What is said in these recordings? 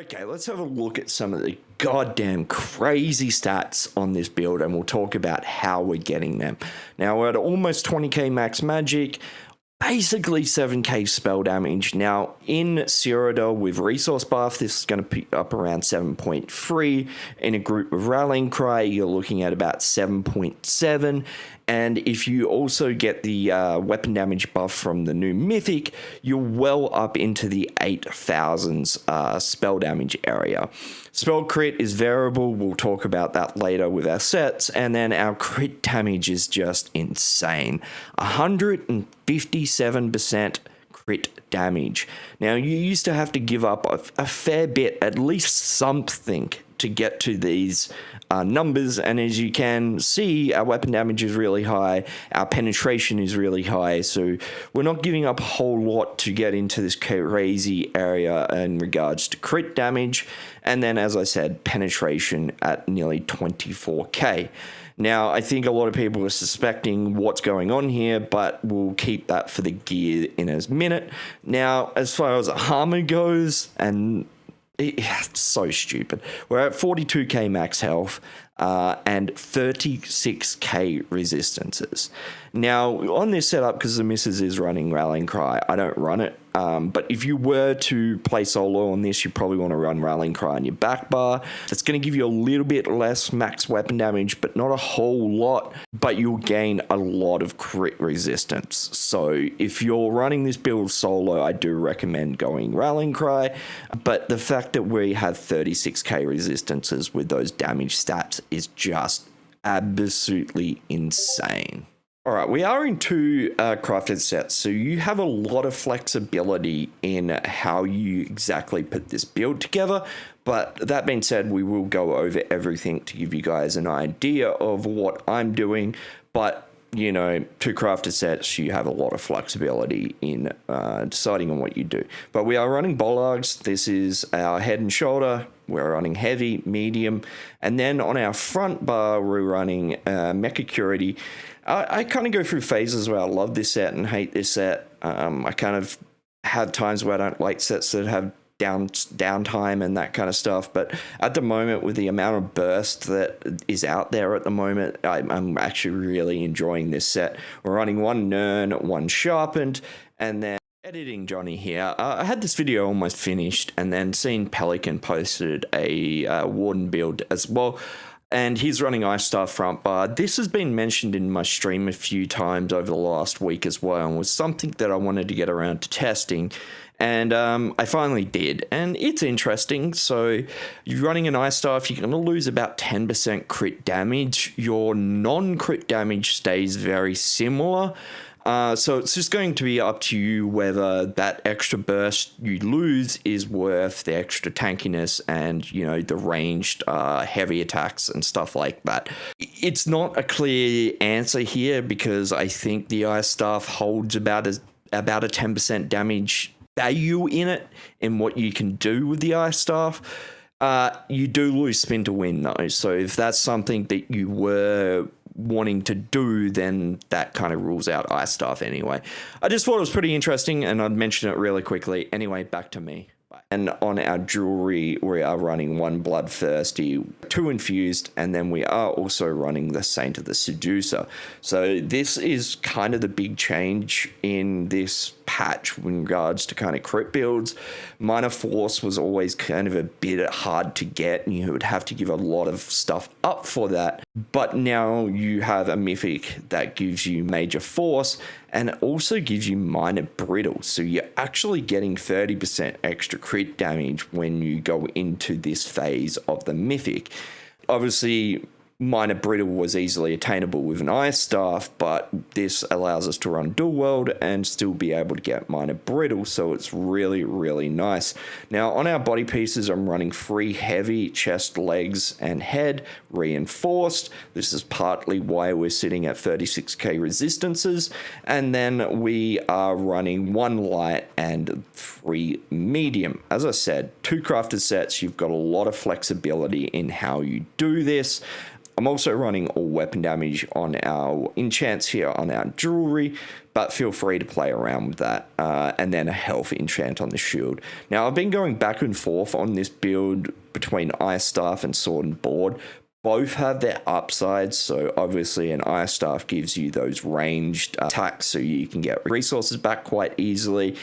Okay, let's have a look at some of the goddamn crazy stats on this build, and we'll talk about how we're getting them. Now, we're at almost 20k max magic, basically 7k spell damage. Now, in Cyrodiil with resource buff, this is going to pick up around 7.3. In a group with Rallying Cry, you're looking at about 7.7. And if you also get the weapon damage buff from the new mythic, you're well up into the 8,000s spell damage area. Spell crit is variable. We'll talk about that later with our sets. And then our crit damage is just insane. 157% crit damage. Now, you used to have to give up a fair bit, at least something, to get to these numbers, and as you can see, our weapon damage is really high, our penetration is really high, so we're not giving up a whole lot to get into this crazy area in regards to crit damage. And then, as I said, penetration at nearly 24k. Now, I think a lot of people are suspecting what's going on here, but we'll keep that for the gear in a minute. Now, as far as armor goes, and it's so stupid. We're at 42k max health and 36k resistances. Now, on this setup, because the missus is running Rallying Cry, I don't run it. But if you were to play solo on this, you probably want to run Rallying Cry on your back bar. That's going to give you a little bit less max weapon damage, but not a whole lot. But you'll gain a lot of crit resistance. So if you're running this build solo, I do recommend going Rallying Cry. But the fact that we have 36k resistances with those damage stats is just absolutely insane. All right, we are in two crafted sets, so you have a lot of flexibility in how you exactly put this build together. But that being said, we will go over everything to give you guys an idea of what I'm doing. But, you know, two crafted sets, you have a lot of flexibility in deciding on what you do. But we are running bollards. This is our head and shoulder. We're running heavy, medium, and then on our front bar, we're running Mecha Curity. I kind of go through phases where I love this set and hate this set. I kind of have times where I don't like sets that have downtime and that kind of stuff. But at the moment, with the amount of burst that is out there at the moment, I'm actually really enjoying this set. We're running one Nern, one Sharpened, and then editing Johnny here. I had this video almost finished, and then seen Pelican posted a Warden build as well. And he's running Ice Star front bar. This has been mentioned in my stream a few times over the last week as well, and was something that I wanted to get around to testing. And I finally did, and it's interesting. So you're running an Ice Staff, you're going to lose about 10% crit damage. Your non-crit damage stays very similar. So it's just going to be up to you whether that extra burst you lose is worth the extra tankiness and, you know, the ranged heavy attacks and stuff like that. It's not a clear answer here, because I think the Ice Staff holds about a 10% damage value in it, in what you can do with the Ice Staff. You do lose spin to win though, so if that's something that you were wanting to do, then that kind of rules out Ice Staff anyway. I just thought it was pretty interesting, and I'd mention it really quickly. Anyway, back to me. And on our jewelry, we are running one Bloodthirsty, two Infused, and then we are also running the Saint of the Seducer. So this is kind of the big change in this patch in regards to kind of crit builds. Minor Force was always kind of a bit hard to get, and you would have to give a lot of stuff up for that. But now you have a mythic that gives you Major Force, and it also gives you Minor Brittle. So you're actually getting 30% extra crit damage when you go into this phase of the mythic. Obviously, Minor Brittle was easily attainable with an Ice Staff, but this allows us to run Dual World and still be able to get Minor Brittle, so it's really, really nice. Now, on our body pieces, I'm running 3 heavy, chest, legs, and head, reinforced. This is partly why we're sitting at 36k resistances, and then we are running 1 light and 3 medium. As I said, 2 crafted sets, you've got a lot of flexibility in how you do this. I'm also running all weapon damage on our enchants here on our jewelry, but feel free to play around with that. And then a health enchant on the shield. Now, I've been going back and forth on this build between Ice Staff and Sword and Board. Both have their upsides, so obviously an Ice Staff gives you those ranged attacks, so you can get resources back quite easily.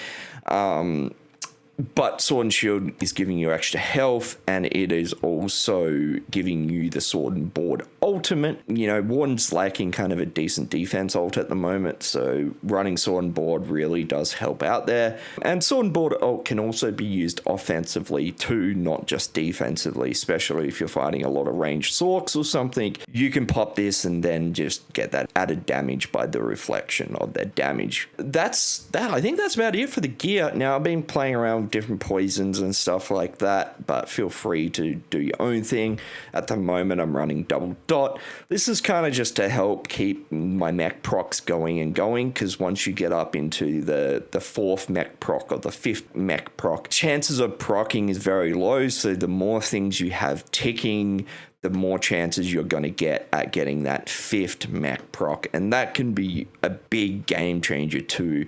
But Sword and Shield is giving you extra health, and it is also giving you the Sword and Board ultimate. You know, Warden's lacking kind of a decent defense ult at the moment, so running Sword and Board really does help out there. And Sword and Board ult can also be used offensively too, not just defensively, especially if you're fighting a lot of ranged Sorks or something. You can pop this and then just get that added damage by the reflection of their damage. I think that's about it for the gear. Now, I've been playing around with different poisons and stuff like that, but feel free to do your own thing. At the moment, I'm running double dot. This is kind of just to help keep my mech procs going, because once you get up into the fourth mech proc or the fifth mech proc, chances of procking is very low, so the more things you have ticking, the more chances you're going to get at getting that fifth mech proc, and that can be a big game changer too.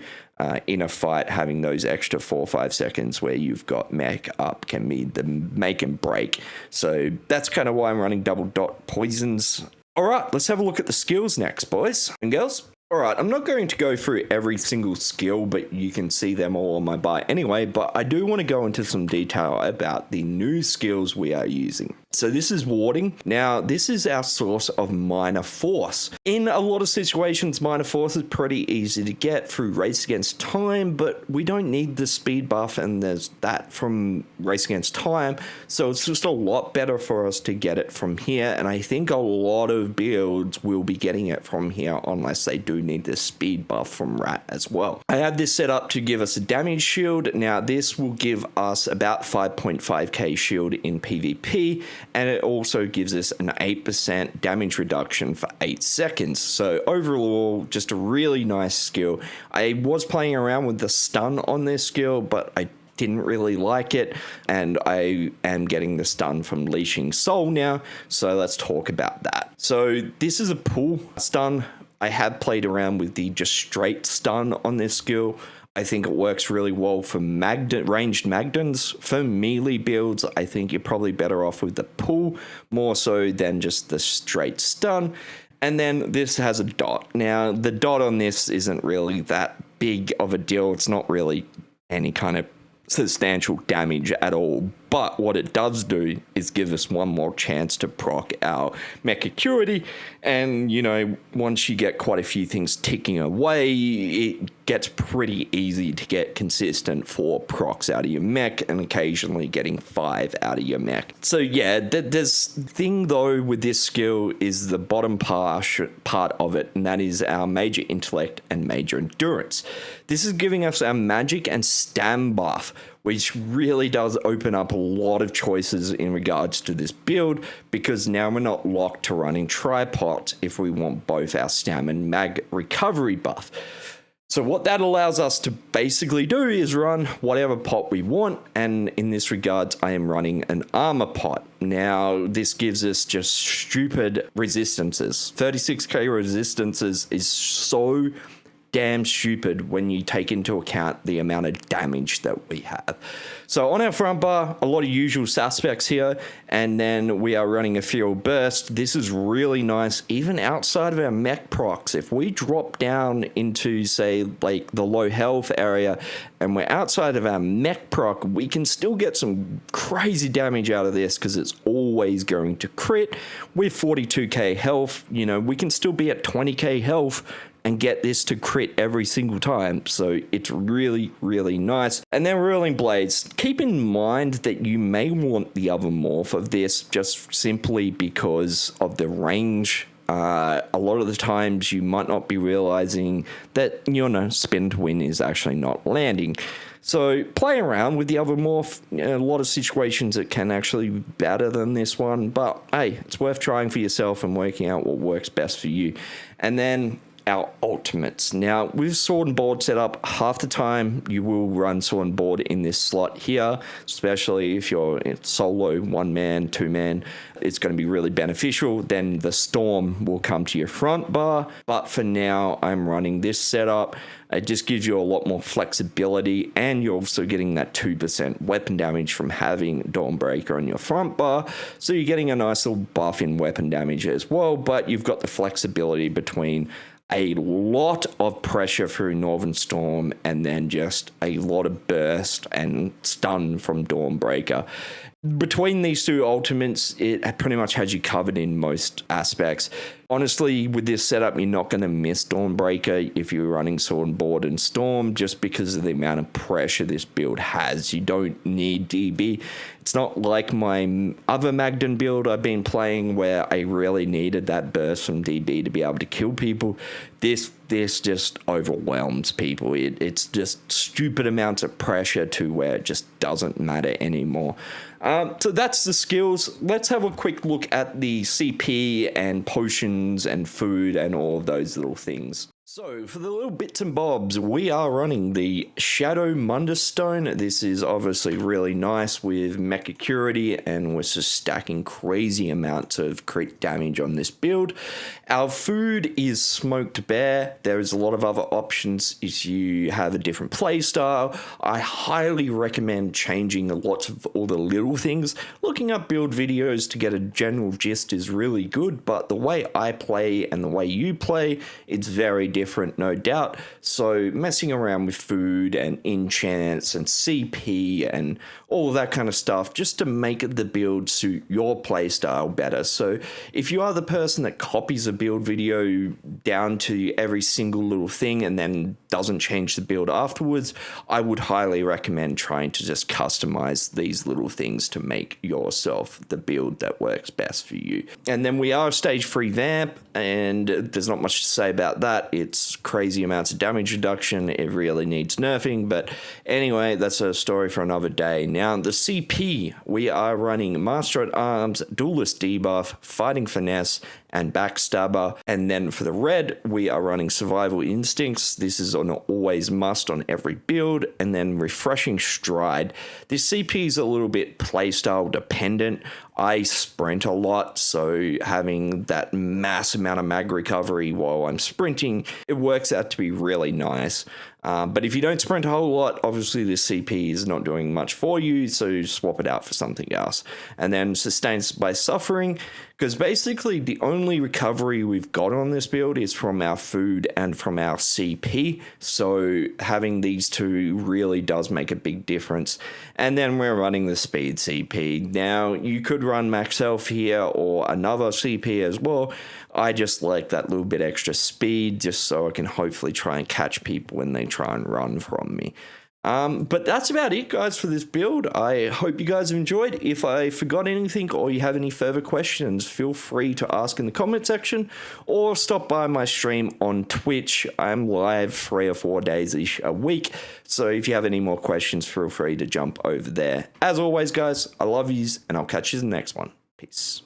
In a fight, having those extra 4 or 5 seconds where you've got mech up can be the make and break. So that's kind of why I'm running double dot poisons. All right, let's have a look at the skills next, boys and girls. All right, I'm not going to go through every single skill, but you can see them all on my bar anyway, but I do want to go into some detail about the new skills we are using. So this is Warding. Now, this is our source of minor force. In a lot of situations, minor force is pretty easy to get through Race Against Time, but we don't need the speed buff, and there's that from Race Against Time, so it's just a lot better for us to get it from here, and I think a lot of builds will be getting it from here unless they do need the speed buff from Rat as well. I have this set up to give us a damage shield. Now, this will give us about 5.5k shield in PvP, and it also gives us an 8% damage reduction for 8 seconds. So overall, just a really nice skill. I was playing around with the stun on this skill, but I didn't really like it, and I am getting the stun from Leashing Soul now, so let's talk about that. So this is a pull stun. I have played around with the just straight stun on this skill. I think it works really well for ranged magedens. For melee builds, I think you're probably better off with the pull more so than just the straight stun. And then this has a dot. Now, the dot on this isn't really that big of a deal. It's not really any kind of substantial damage at all, but what it does do is give us one more chance to proc our mech acuity, and you know, once you get quite a few things ticking away, it gets pretty easy to get consistent 4 procs out of your mech and occasionally getting 5 out of your mech. So yeah, there's thing though with this skill is the bottom part of it, and that is our major intellect and major endurance. This is giving us our magic and stam buff, which really does open up a lot of choices in regards to this build, because now we're not locked to running tripods if we want both our stam and mag recovery buff. So what that allows us to basically do is run whatever pot we want, and in this regard, I am running an armor pot. Now, this gives us just stupid resistances. 36k resistances is so damn stupid when you take into account the amount of damage that we have. So on our front bar, a lot of usual suspects here, and then we are running a field burst. This is really nice, even outside of our mech procs. If we drop down into, say, like the low health area, and we're outside of our mech proc, we can still get some crazy damage out of this, because it's always going to crit. With 42k health, you know, we can still be at 20k health and get this to crit every single time. So it's really, really nice. And then Whirling Blades. Keep in mind that you may want the other morph of this just simply because of the range. A lot of the times you might not be realizing that, you know, spin to win is actually not landing. So play around with the other morph. A lot of situations it can actually be better than this one, but hey, it's worth trying for yourself and working out what works best for you. And then our ultimates. Now, with sword and board setup, half the time you will run sword and board in this slot here, especially if you're in solo, 1 man, 2 man. It's going to be really beneficial. Then the storm will come to your front bar. But for now, I'm running this setup. It just gives you a lot more flexibility, and you're also getting that 2% weapon damage from having Dawnbreaker on your front bar. So you're getting a nice little buff in weapon damage as well, but you've got the flexibility between a lot of pressure through Northern Storm and then just a lot of burst and stun from Dawnbreaker. Between these two ultimates, it pretty much has you covered in most aspects. Honestly, with this setup, you're not going to miss Dawnbreaker if you're running Sword and Board and Storm, just because of the amount of pressure this build has. You don't need DB. It's not like my other Magden build I've been playing where I really needed that burst from DB to be able to kill people. This just overwhelms people. It's just stupid amounts of pressure to where it just doesn't matter anymore. So that's the skills. Let's have a quick look at the CP and potions and food and all of those little things. So for the little bits and bobs, we are running the Shadow Munderstone. This is obviously really nice with Mecha Curity, and we're just stacking crazy amounts of crit damage on this build. Our food is Smoked Bear. There is a lot of other options if you have a different playstyle. I highly recommend changing lots of all the little things. Looking up build videos to get a general gist is really good, but the way I play and the way you play, it's very different, no doubt. So messing around with food and enchants and CP and all of that kind of stuff just to make the build suit your playstyle better. So if you are the person that copies a build video down to every single little thing and then doesn't change the build afterwards, I would highly recommend trying to just customize these little things to make yourself the build that works best for you. And then we are a stage 3 vamp, and there's not much to say about that. It's crazy amounts of damage reduction. It really needs nerfing, but anyway, that's a story for another day. Now, the CP, we are running Master at Arms, Duelist debuff, Fighting Finesse, and Backstabber. And then for the red, we are running Survival Instincts. This is an always must on every build. And then Refreshing Stride. This CP is a little bit playstyle dependent. I sprint a lot, so having that mass amount of mag recovery while I'm sprinting, it works out to be really nice. But if you don't sprint a whole lot, obviously this CP is not doing much for you, so swap it out for something else. And then Sustains by Suffering, because basically the only recovery we've got on this build is from our food and from our CP, so having these two really does make a big difference. And then we're running the Speed CP. Now, you could run Max Health here or another CP as well. I just like that little bit extra speed just so I can hopefully try and catch people when they try and run from me. But that's about it, guys, for this build. I hope you guys have enjoyed. If I forgot anything or you have any further questions, feel free to ask in the comment section or stop by my stream on Twitch. I'm live 3 or 4 days-ish a week, so if you have any more questions, feel free to jump over there. As always, guys, I love yous, and I'll catch you in the next one. Peace.